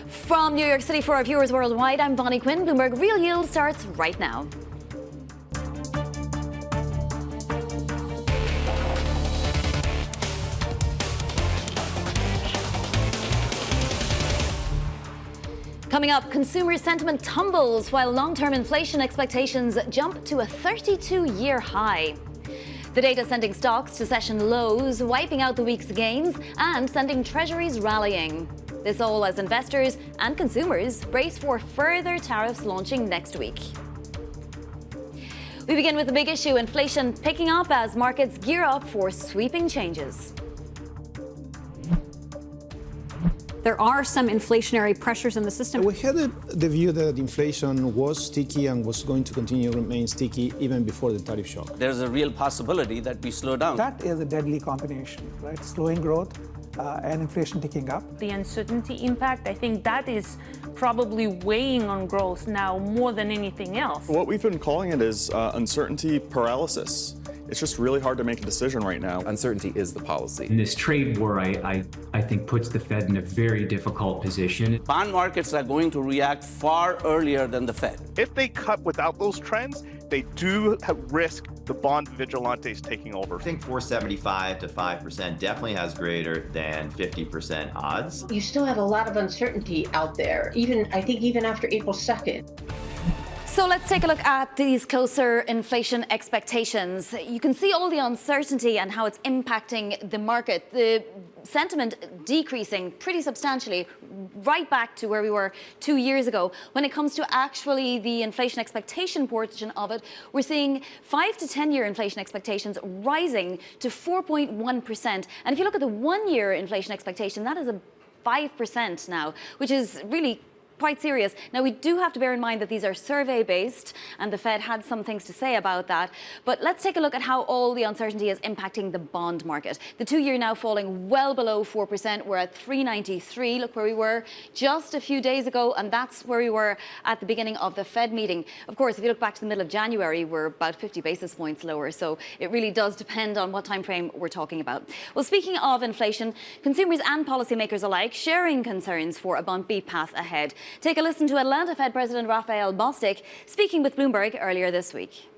From New York City for our viewers worldwide, I'm Vonnie Quinn. Bloomberg Real Yield starts right now. Coming up, consumer sentiment tumbles while long-term inflation expectations jump to a 32-year high. The data sending stocks to session lows, wiping out the week's gains and sending Treasuries rallying. This all as investors and consumers brace for further tariffs launching next week. We begin with the big issue, inflation picking up as markets gear up for sweeping changes. There are some inflationary pressures in the system. We had the view that inflation was sticky and was going to continue to remain sticky even before the tariff shock. There's a real possibility that we slow down. That is a deadly combination, right? Slowing growth and inflation ticking up. The uncertainty impact, I think that is probably weighing on growth now more than anything else. What we've been calling it is uncertainty paralysis. It's just really hard to make a decision right now. Uncertainty is the policy. And this trade war, I think, puts the Fed in a very difficult position. Bond markets are going to react far earlier than the Fed. If they cut without those trends, they do risk the bond vigilantes taking over. I think 4.75 to 5% definitely has greater than 50% odds. You still have a lot of uncertainty out there, I think even after April 2nd. So let's take a look at these closer inflation expectations. You can see all the uncertainty and how it's impacting the market. The sentiment decreasing pretty substantially, right back to where we were 2 years ago. When it comes to actually the inflation expectation portion of it, we're seeing 5 to 10-year inflation expectations rising to 4.1%. And if you look at the 1-year inflation expectation, that is a 5% now, which is really quite serious. Now, we do have to bear in mind that these are survey-based, and the Fed had some things to say about that. But let's take a look at how all the uncertainty is impacting the bond market. The 2-year now falling well below 4%. We're at 393. Look where we were just a few days ago, and that's where we were at the beginning of the Fed meeting. Of course, if you look back to the middle of January, we're about 50 basis points lower. So it really does depend on what time frame we're talking about. Well, speaking of inflation, consumers and policymakers alike sharing concerns for a bumpy path ahead. Take a listen to Atlanta Fed President Raphael Bostic speaking with Bloomberg earlier this week.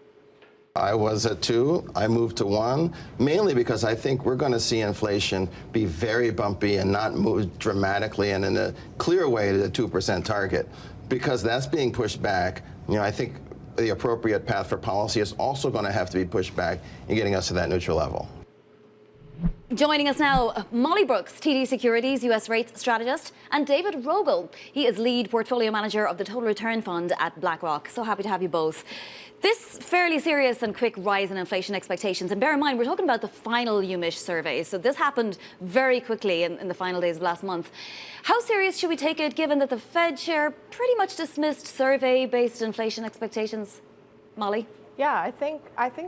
I was at 2, I moved to 1, mainly because I think we're going to see inflation be very bumpy and not move dramatically and in a clear way to the 2% target. Because that's being pushed back, I think the appropriate path for policy is also going to have to be pushed back in getting us to that neutral level. Joining us now, Molly Brooks, TD Securities U.S. Rates Strategist, and David Rogal. He is lead portfolio manager of the Total Return Fund at BlackRock. So happy to have you both. This fairly serious and quick rise in inflation expectations, and bear in mind, we're talking about the final UMich survey. So this happened very quickly in the final days of last month. How serious should we take it, given that the Fed chair pretty much dismissed survey-based inflation expectations? Molly? Yeah, I think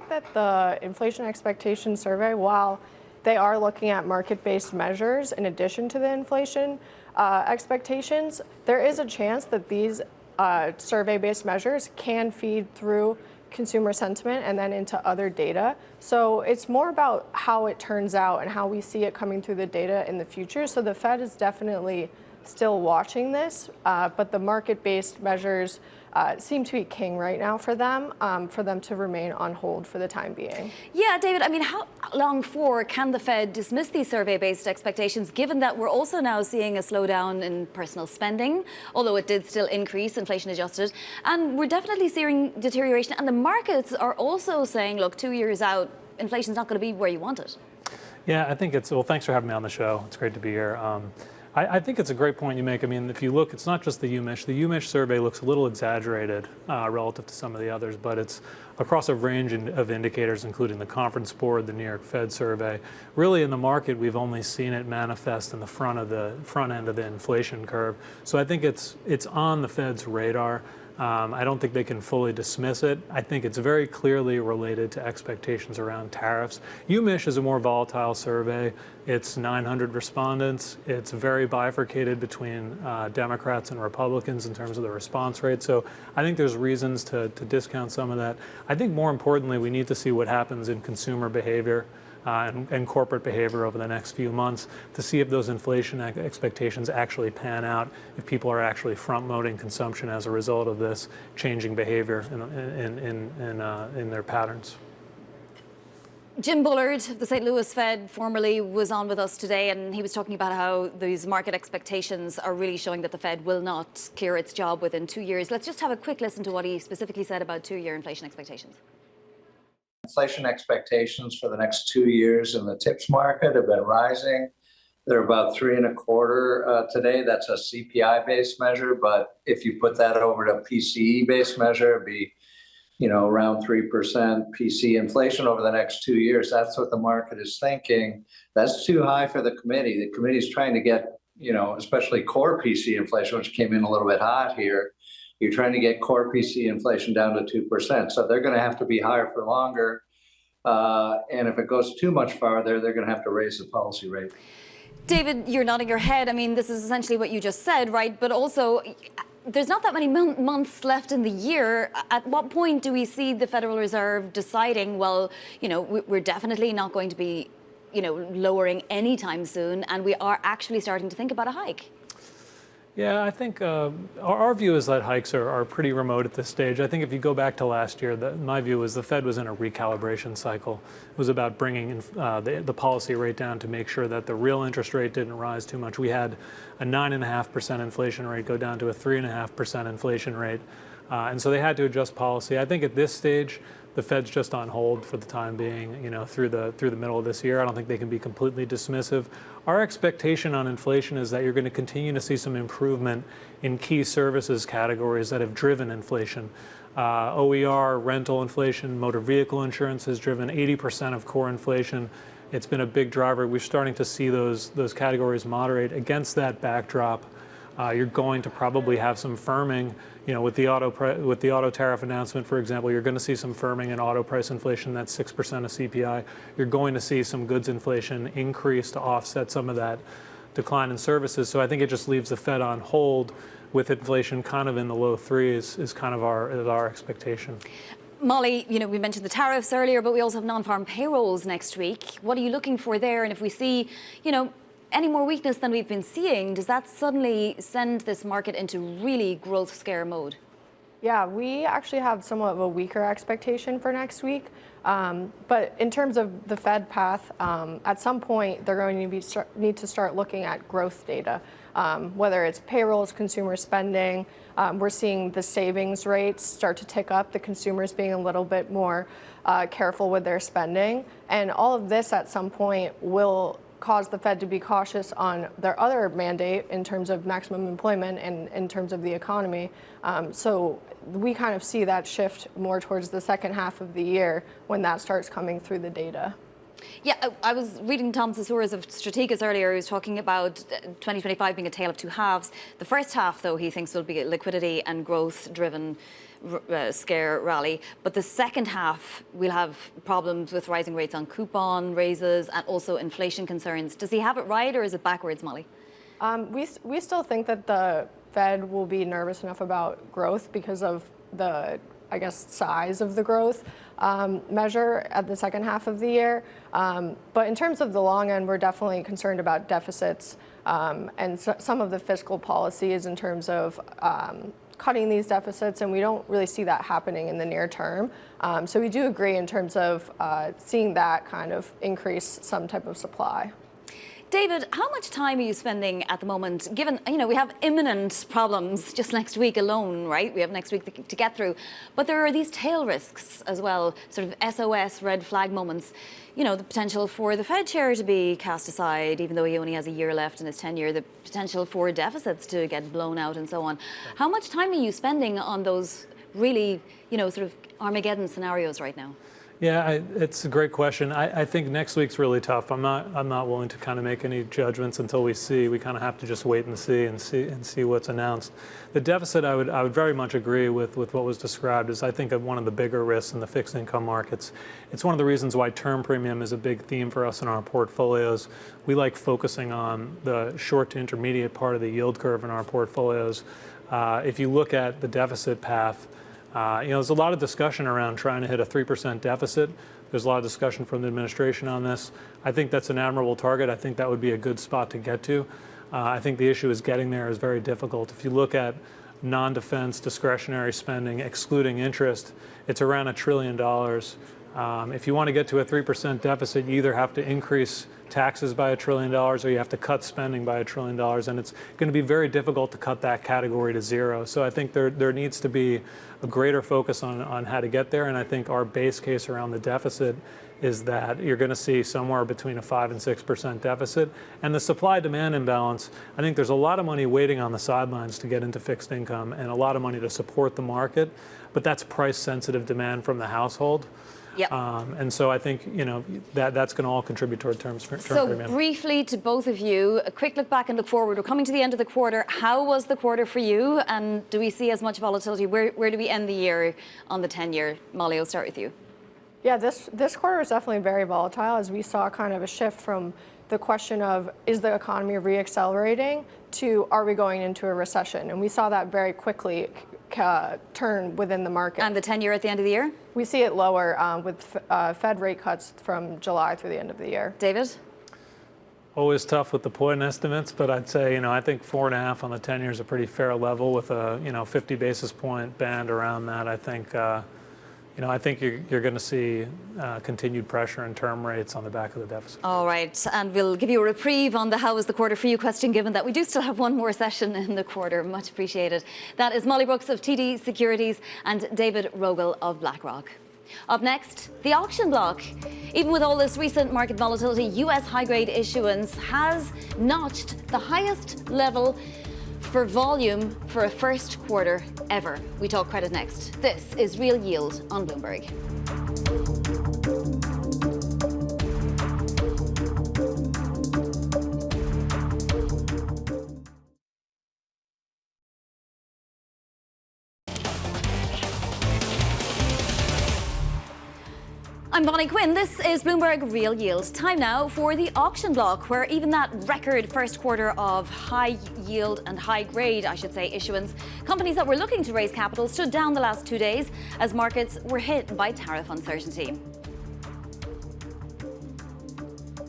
that the inflation expectation survey, while they are looking at market-based measures in addition to the inflation expectations, there is a chance that these survey-based measures can feed through consumer sentiment and then into other data. So it's more about how it turns out and how we see it coming through the data in the future. So the Fed is definitely still watching this, but the market-based measures seem to be king right now for them to remain on hold for the time being. Yeah, David, I mean, how long for can the Fed dismiss these survey-based expectations, given that we're also now seeing a slowdown in personal spending, although it did still increase, inflation adjusted, and we're definitely seeing deterioration, and the markets are also saying, look, 2 years out, inflation's not going to be where you want it. Yeah, I think well, thanks for having me on the show. It's great to be here. I think it's a great point you make. I mean, if you look, it's not just the UMich. The UMich survey looks a little exaggerated relative to some of the others, but it's across a range of indicators, including the Conference Board, the New York Fed survey. Really, in the market, we've only seen it manifest in the front end of the inflation curve. So I think it's on the Fed's radar. I don't think they can fully dismiss it. I think it's very clearly related to expectations around tariffs. UMich is a more volatile survey. It's 900 respondents. It's very bifurcated between Democrats and Republicans in terms of the response rate. So I think there's reasons to discount some of that. I think more importantly, we need to see what happens in consumer behavior. and corporate behavior over the next few months to see if those inflation expectations actually pan out, if people are actually front-loading consumption as a result of this changing behavior in their patterns. Jim Bullard of the St. Louis Fed formerly was on with us today, and he was talking about how these market expectations are really showing that the Fed will not clear its job within 2 years. Let's just have a quick listen to what he specifically said about two-year inflation expectations. Inflation expectations for the next 2 years in the TIPS market have been rising. They're about 3.25 today. That's a CPI-based measure, but if you put that over to PCE-based measure, it'd be around 3% PC inflation over the next 2 years. That's what the market is thinking. That's too high for the committee. The committee is trying to get, especially core PC inflation, which came in a little bit hot here. You're trying to get core PC inflation down to 2%. So they're going to have to be higher for longer. And if it goes too much farther, they're going to have to raise the policy rate. David, you're nodding your head. I mean, this is essentially what you just said, right? But also, there's not that many months left in the year. At what point do we see the Federal Reserve deciding, well, we're definitely not going to be, lowering anytime soon, and we are actually starting to think about a hike? Yeah, I think our view is that hikes are pretty remote at this stage. I think if you go back to last year, my view was the Fed was in a recalibration cycle. It was about bringing the policy rate down to make sure that the real interest rate didn't rise too much. We had a 9.5% inflation rate go down to a 3.5% inflation rate. And so they had to adjust policy. I think at this stage, the Fed's just on hold for the time being, through the middle of this year. I don't think they can be completely dismissive. Our expectation on inflation is that you're going to continue to see some improvement in key services categories that have driven inflation. OER, rental inflation, motor vehicle insurance has driven 80% of core inflation. It's been a big driver. We're starting to see those categories moderate. Against that backdrop, you're going to probably have some firming. With the auto tariff announcement, for example, you're going to see some firming in auto price inflation. That's 6% of CPI. You're going to see some goods inflation increase to offset some of that decline in services. So I think it just leaves the Fed on hold with inflation kind of in the low threes is kind of our expectation. Molly, we mentioned the tariffs earlier, but we also have non-farm payrolls next week. What are you looking for there? And if we see, any more weakness than we've been seeing, does that suddenly send this market into really growth scare mode? Yeah, we actually have somewhat of a weaker expectation for next week. But in terms of the Fed path, at some point they're going to need to start looking at growth data, whether it's payrolls, consumer spending. We're seeing the savings rates start to tick up, the consumers being a little bit more careful with their spending. And all of this at some point will cause the Fed to be cautious on their other mandate in terms of maximum employment and in terms of the economy. So we kind of see that shift more towards the second half of the year when that starts coming through the data. Yeah, I was reading Tom Sasuras of Strategist earlier. He was talking about 2025 being a tale of two halves. The first half, though, he thinks will be a liquidity and growth-driven scare rally. But the second half, we'll have problems with rising rates on coupon raises and also inflation concerns. Does he have it right, or is it backwards, Molly? We still think that the Fed will be nervous enough about growth because of the, size of the growth measure at the second half of the year. But in terms of the long end, we're definitely concerned about deficits and some of the fiscal policies in terms of cutting these deficits, and we don't really see that happening in the near term. So we do agree in terms of seeing that kind of increase some type of supply. David, how much time are you spending at the moment, given, we have imminent problems just next week alone, right? We have next week to get through. But there are these tail risks as well, sort of SOS red flag moments. The potential for the Fed chair to be cast aside, even though he only has a year left in his tenure, the potential for deficits to get blown out and so on. How much time are you spending on those really, sort of Armageddon scenarios right now? Yeah, it's a great question. I think next week's really tough. I'm not willing to kind of make any judgments until we see. We kind of have to just wait and see what's announced. The deficit, I would very much agree with what was described as I think one of the bigger risks in the fixed income markets. It's one of the reasons why term premium is a big theme for us in our portfolios. We like focusing on the short to intermediate part of the yield curve in our portfolios. If you look at the deficit path, there's a lot of discussion around trying to hit a 3% deficit, There's a lot of discussion from the administration on this. I think that's an admirable target. I think that would be a good spot to get to. I think the issue is getting there is very difficult. If you look at non-defense discretionary spending, excluding interest, it's around $1 trillion. If you want to get to a 3% deficit, you either have to increase taxes by $1 trillion or you have to cut spending by $1 trillion. And it's going to be very difficult to cut that category to zero. So I think there needs to be a greater focus on how to get there. And I think our base case around the deficit is that you're going to see somewhere between a 5 and 6% deficit. And the supply-demand imbalance, I think there's a lot of money waiting on the sidelines to get into fixed income and a lot of money to support the market, but that's price-sensitive demand from the household. Yep. And so I think, that's going to all contribute toward term premium. Briefly to both of you, a quick look back and look forward. We're coming to the end of the quarter. How was the quarter for you? And do we see as much volatility? Where do we end the year on the 10-year? Molly, I'll start with you. Yeah, this quarter was definitely very volatile as we saw kind of a shift from the question of is the economy reaccelerating to are we going into a recession? And we saw that very quickly turn within the market. And the 10-year at the end of the year? We see it lower with Fed rate cuts from July through the end of the year. David? Always tough with the point estimates, but I'd say, I think 4.5 on the 10-year is a pretty fair level with a, 50 basis point band around that. I think, I think you're going to see continued pressure in term rates on the back of the deficit. All right, and we'll give you a reprieve on the how was the quarter for you question, given that we do still have one more session in the quarter. Much appreciated. That is Molly Brooks of TD Securities and David Rogal of BlackRock. Up next, the auction block. Even with all this recent market volatility, US high-grade issuance has notched the highest level for volume for a first quarter ever. We talk credit next. This is Real Yield on Bloomberg. I'm Vonnie Quinn. This is Bloomberg Real Yield. Time now for the auction block, where even that record first quarter of high yield and high grade, I should say, issuance, companies that were looking to raise capital stood down the last 2 days as markets were hit by tariff uncertainty.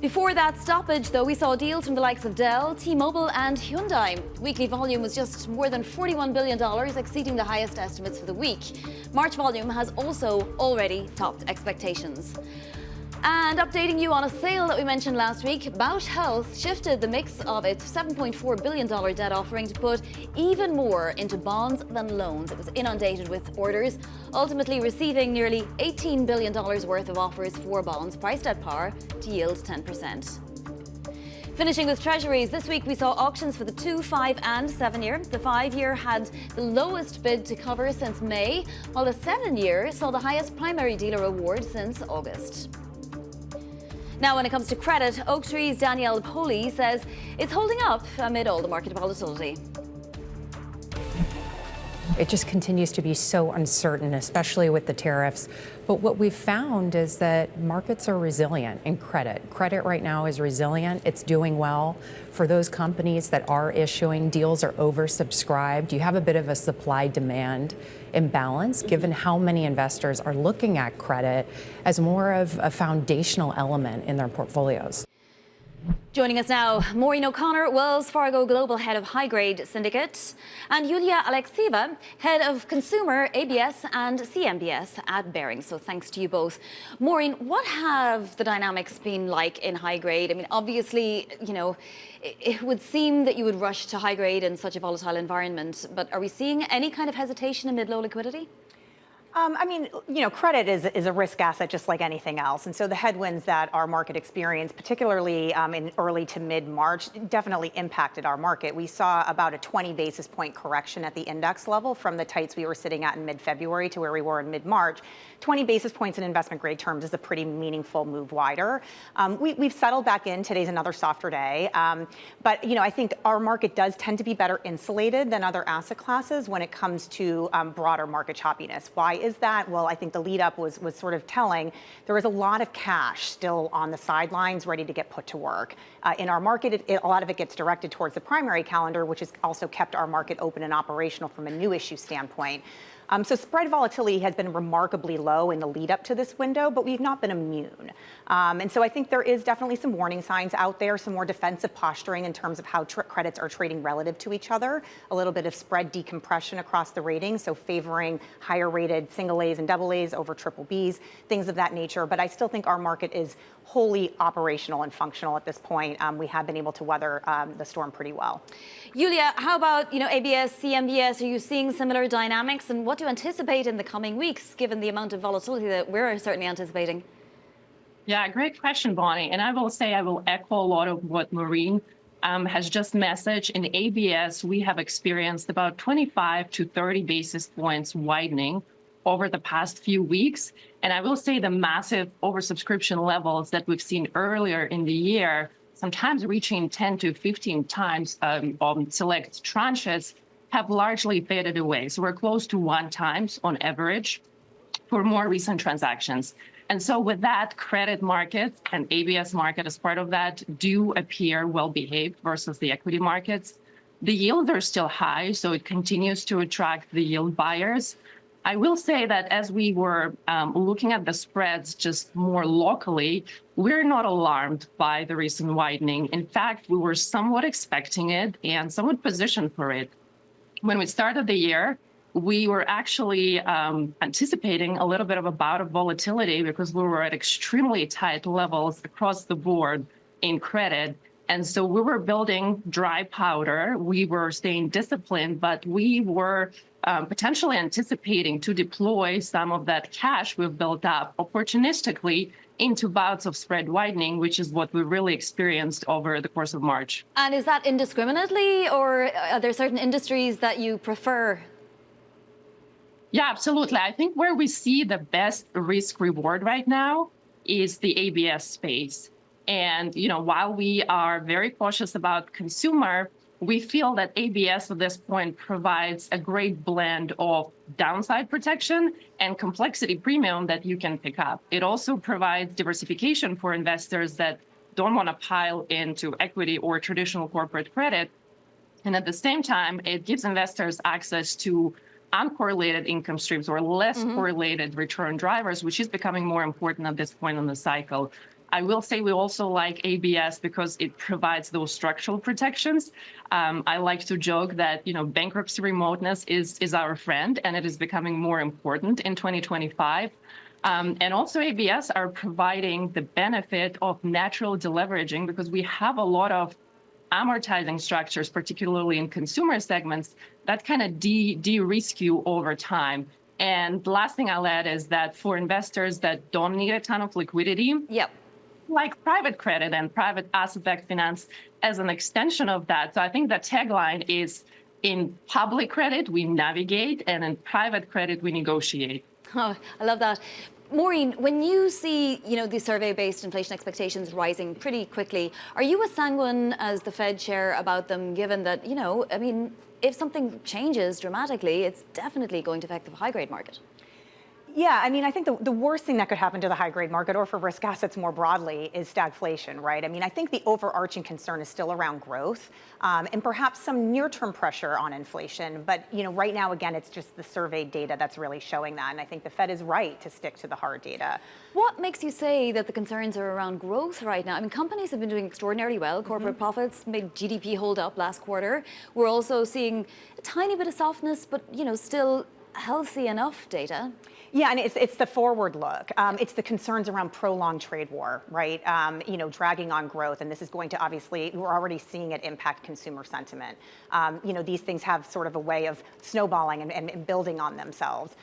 Before that stoppage, though, we saw deals from the likes of Dell, T-Mobile and Hyundai. Weekly volume was just more than $41 billion, exceeding the highest estimates for the week. March volume has also already topped expectations. And updating you on a sale that we mentioned last week, Bausch Health shifted the mix of its $7.4 billion debt offering to put even more into bonds than loans. It was inundated with orders, ultimately receiving nearly $18 billion worth of offers for bonds priced at par to yield 10%. Finishing with Treasuries, this week we saw auctions for the 2, 5 and 7-year. The 5-year had the lowest bid to cover since May, while the 7-year saw the highest primary dealer award since August. Now, when it comes to credit, Oaktree's Danielle Poli says it's holding up amid all the market volatility. It just continues to be so uncertain, especially with the tariffs. But what we've found is that markets are resilient in credit. Credit right now is resilient. It's doing well. For those companies that are issuing, deals are oversubscribed. You have a bit of a supply-demand imbalance, given how many investors are looking at credit as more of a foundational element in their portfolios. Joining us now, Maureen O'Connor, Wells Fargo Global Head of High Grade Syndicate, and Yulia Alekseeva, Head of Consumer, ABS and CMBS at Barings. So thanks to you both. Maureen, what have the dynamics been like in high grade? I mean, obviously, it would seem that you would rush to high grade in such a volatile environment, but are we seeing any kind of hesitation amid low liquidity? Credit is a risk asset just like anything else. And so the headwinds that our market experienced, particularly in early to mid-March, definitely impacted our market. We saw about a 20 basis point correction at the index level from the tights we were sitting at in mid-February to where we were in mid-March. 20 basis points in investment grade terms is a pretty meaningful move wider. We've settled back in. Today's another softer day. But I think our market does tend to be better insulated than other asset classes when it comes to broader market choppiness. Why is that? Well, I think the lead up was sort of telling. There was a lot of cash still on the sidelines ready to get put to work. In our market, a lot of it gets directed towards the primary calendar, which has also kept our market open and operational from a new issue standpoint. So spread volatility has been remarkably low in the lead up to this window, but we've not been immune. And so I think there is definitely some warning signs out there, some more defensive posturing in terms of how credits are trading relative to each other, a little bit of spread decompression across the ratings, so favoring higher rated single A's and double A's over triple B's, things of that nature. But I still think our market is wholly operational and functional at this point. We have been able to weather the storm pretty well. Yulia, how about ABS, CMBS? Are you seeing similar dynamics? And what do you anticipate in the coming weeks, given the amount of volatility that we're certainly anticipating? Yeah, great question, Vonnie. And I will say I will echo a lot of what Maureen has just messaged. In ABS, we have experienced about 25 to 30 basis points widening over the past few weeks. And I will say the massive oversubscription levels that we've seen earlier in the year, sometimes reaching 10 to 15 times on select tranches, have largely faded away. So we're close to 1 times on average for more recent transactions. And so with that, credit markets and ABS market as part of that do appear well behaved versus the equity markets. The yields are still high, so it continues to attract the yield buyers. I will say that as we were looking at the spreads just more locally, we're not alarmed by the recent widening. In fact, we were somewhat expecting it and somewhat positioned for it. When we started the year, we were actually anticipating a little bit of a bout of volatility because we were at extremely tight levels across the board in credit. And so we were building dry powder. We were staying disciplined, but we were potentially anticipating to deploy some of that cash we've built up opportunistically into bouts of spread widening, which is what we really experienced over the course of March. And is that indiscriminately, or are there certain industries that you prefer? Yeah, absolutely. I think where we see the best risk reward right now is the ABS space. And, while we are very cautious about consumer, we feel that ABS at this point provides a great blend of downside protection and complexity premium that you can pick up. It also provides diversification for investors that don't want to pile into equity or traditional corporate credit. And at the same time, it gives investors access to uncorrelated income streams or less correlated return drivers, which is becoming more important at this point in the cycle. I will say we also like ABS because it provides those structural protections. I like to joke that, bankruptcy remoteness is our friend, and it is becoming more important in 2025. And also ABS are providing the benefit of natural deleveraging because we have a lot of amortizing structures, particularly in consumer segments, that kind of de-risk you over time. And the last thing I'll add is that for investors that don't need a ton of liquidity, like private credit and private asset-backed finance as an extension of that. So I think the tagline is, in public credit, we navigate, and in private credit, we negotiate. Oh, I love that. Maureen, when you see, the survey-based inflation expectations rising pretty quickly, are you as sanguine as the Fed chair about them, given that, if something changes dramatically, it's definitely going to affect the high-grade market? Yeah, I think the worst thing that could happen to the high-grade market or for risk assets more broadly is stagflation, right? I think the overarching concern is still around growth and perhaps some near-term pressure on inflation. But, right now, again, it's just the survey data that's really showing that. And I think the Fed is right to stick to the hard data. What makes you say that the concerns are around growth right now? Companies have been doing extraordinarily well. Corporate profits made GDP hold up last quarter. We're also seeing a tiny bit of softness, but, still healthy enough data. Yeah, and it's the forward look. It's the concerns around prolonged trade war, right? Dragging on growth, and this is going to obviously, we're already seeing it impact consumer sentiment. These things have sort of a way of snowballing and building on themselves.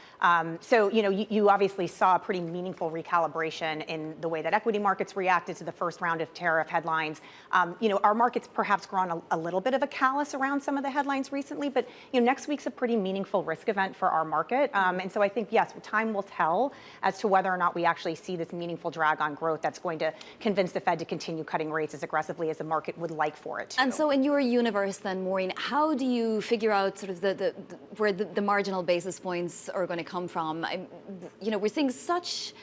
So, you obviously saw a pretty meaningful recalibration in the way that equity markets reacted to the first round of tariff headlines. Our market's perhaps grown a little bit of a callus around some of the headlines recently, but next week's a pretty meaningful risk event for our market. And so I think, yes, time will tell as to whether or not we actually see this meaningful drag on growth that's going to convince the Fed to continue cutting rates as aggressively as the market would like for it to. And so in your universe then, Maureen, how do you figure out sort of where the marginal basis points are going to come from? We're seeing such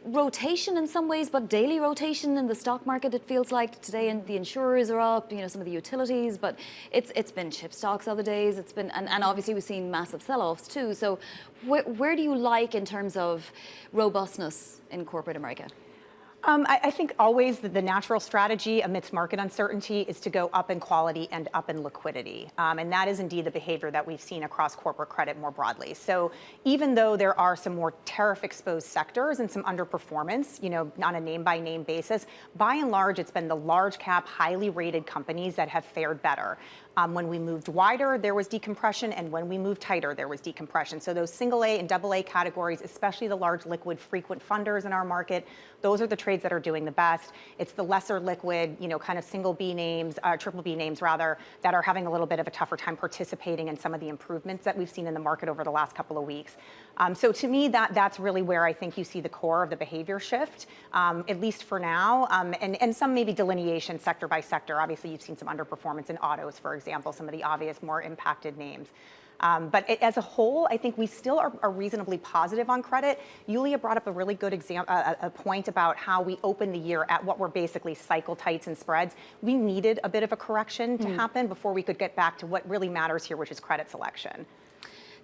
rotation in some ways, but daily rotation in the stock market, it feels like today. And the insurers are up, some of the utilities, but it's been chip stocks other days. It's been, and obviously we've seen massive sell-offs too. So where do you like in terms of robustness in corporate America? I think always the natural strategy amidst market uncertainty is to go up in quality and up in liquidity. And that is indeed the behavior that we've seen across corporate credit more broadly. So even though there are some more tariff-exposed sectors and some underperformance, on a name-by-name basis, by and large, it's been the large cap, highly rated companies that have fared better. When we moved wider, there was decompression, and when we moved tighter, there was decompression. So those single A and double A categories, especially the large liquid frequent funders in our market, those are the trades that are doing the best. It's the lesser liquid, kind of single B names, triple B names rather, that are having a little bit of a tougher time participating in some of the improvements that we've seen in the market over the last couple of weeks. So to me, that's really where I think you see the core of the behavior shift, at least for now, and some maybe delineation sector by sector. Obviously, you've seen some underperformance in autos, for example, some of the obvious more impacted names. But as a whole, I think we still are reasonably positive on credit. Yulia brought up a really good a point about how we opened the year at what were basically cycle tights and spreads. We needed a bit of a correction to happen before we could get back to what really matters here, which is credit selection.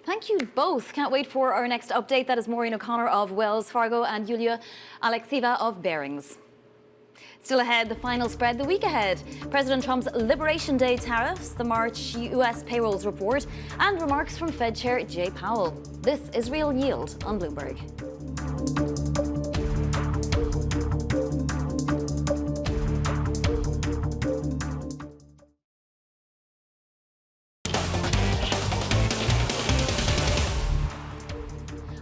Thank you both. Can't wait for our next update. That is Maureen O'Connor of Wells Fargo and Yulia Alekseeva of Barings. Still ahead, the final spread the week ahead. President Trump's Liberation Day tariffs, the March U.S. payrolls report, and remarks from Fed Chair Jay Powell. This is Real Yield on Bloomberg.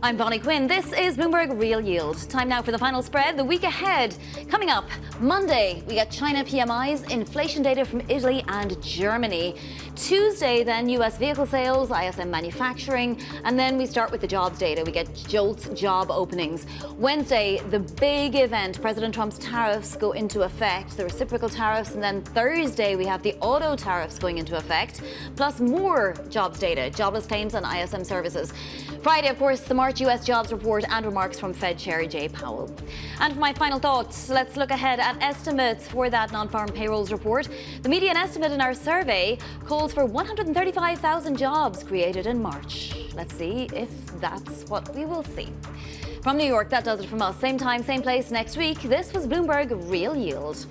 I'm Vonnie Quinn. This is Bloomberg Real Yield. Time now for the final spread. The week ahead. Coming up, Monday, we get China PMIs, inflation data from Italy and Germany. Tuesday, then US vehicle sales, ISM manufacturing, and then we start with the jobs data. We get JOLTS job openings. Wednesday, the big event, President Trump's tariffs go into effect, the reciprocal tariffs, and then Thursday, we have the auto tariffs going into effect, plus more jobs data, jobless claims and ISM services. Friday, of course, the March US jobs report and remarks from Fed Chair Jay Powell. And for my final thoughts, let's look ahead at estimates for that non-farm payrolls report. The median estimate in our survey calls for 135,000 jobs created in March. Let's see if that's what we will see. From New York, that does it from us. Same time, same place next week. This was Bloomberg Real Yield.